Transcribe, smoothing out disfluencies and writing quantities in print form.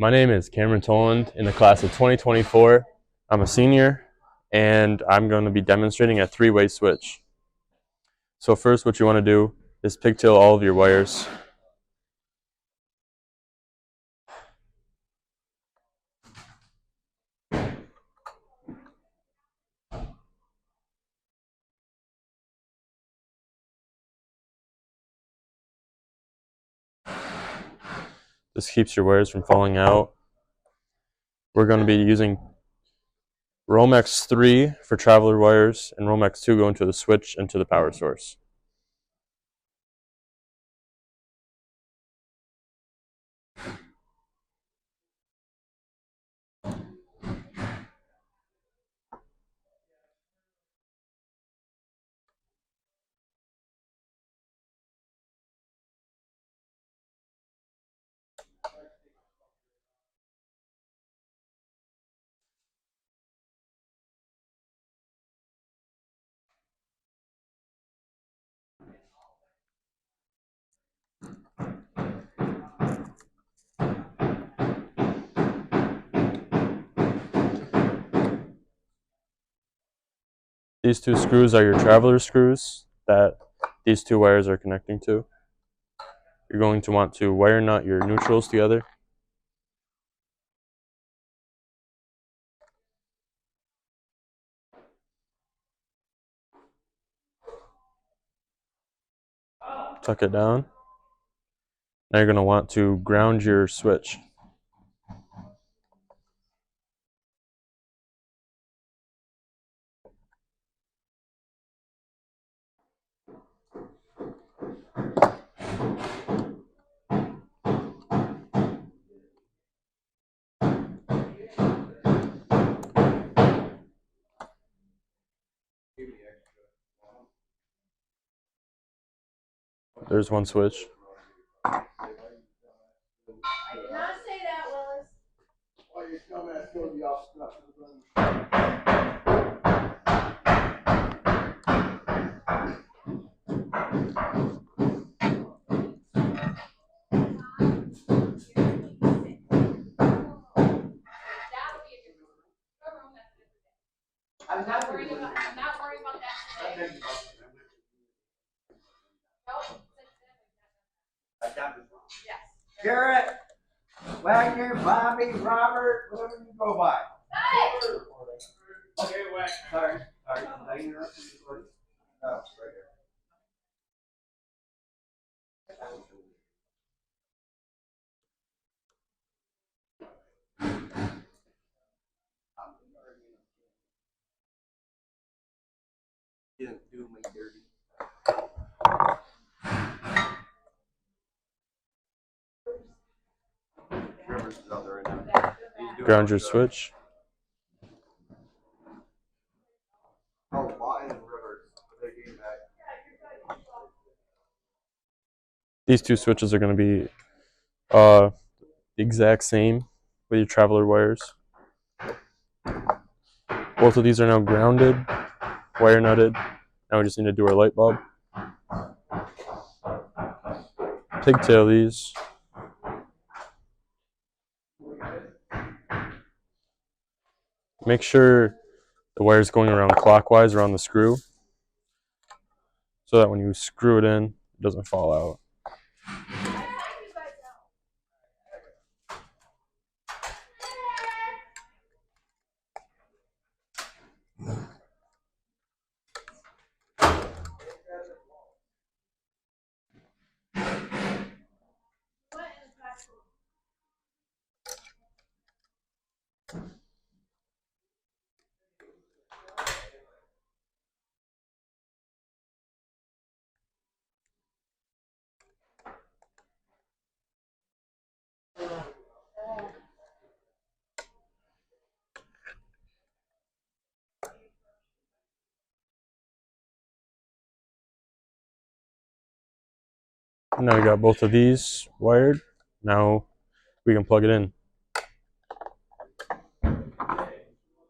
My name is Cameron Toland in the class of 2024. I'm a senior and I'm going to be demonstrating a three-way switch. So first what you want to do is pigtail all of your wires. This keeps your wires from falling out. We're going to be using Romex 3 for traveler wires and Romex 2 going to the switch and to the power source. These two screws are your traveler screws that these two wires are connecting to. You're going to want to wire nut your neutrals together. Tuck it down. Now you're going to want to ground your switch. There's one switch. I did not say that, Willis. Well, you're coming at the off. I'm not worried about that today. Yes. Garrett, Wagner, Bobby, Robert, whatever you go by. Hey! Okay, Wagner. Sorry. Did I interrupt you? No, right here. Didn't do me dirty. Rivers is out there right now. Ground your switch. Oh, Lawton and Rivers. They came back. These two switches are going to be the exact same with your traveler wires. Both of these are now grounded, wire nutted. Now we just need to do our light bulb. Pigtail these. Make sure the wire is going around clockwise around the screw so that when you screw it in, it doesn't fall out. Now we got both of these wired. Now we can plug it in.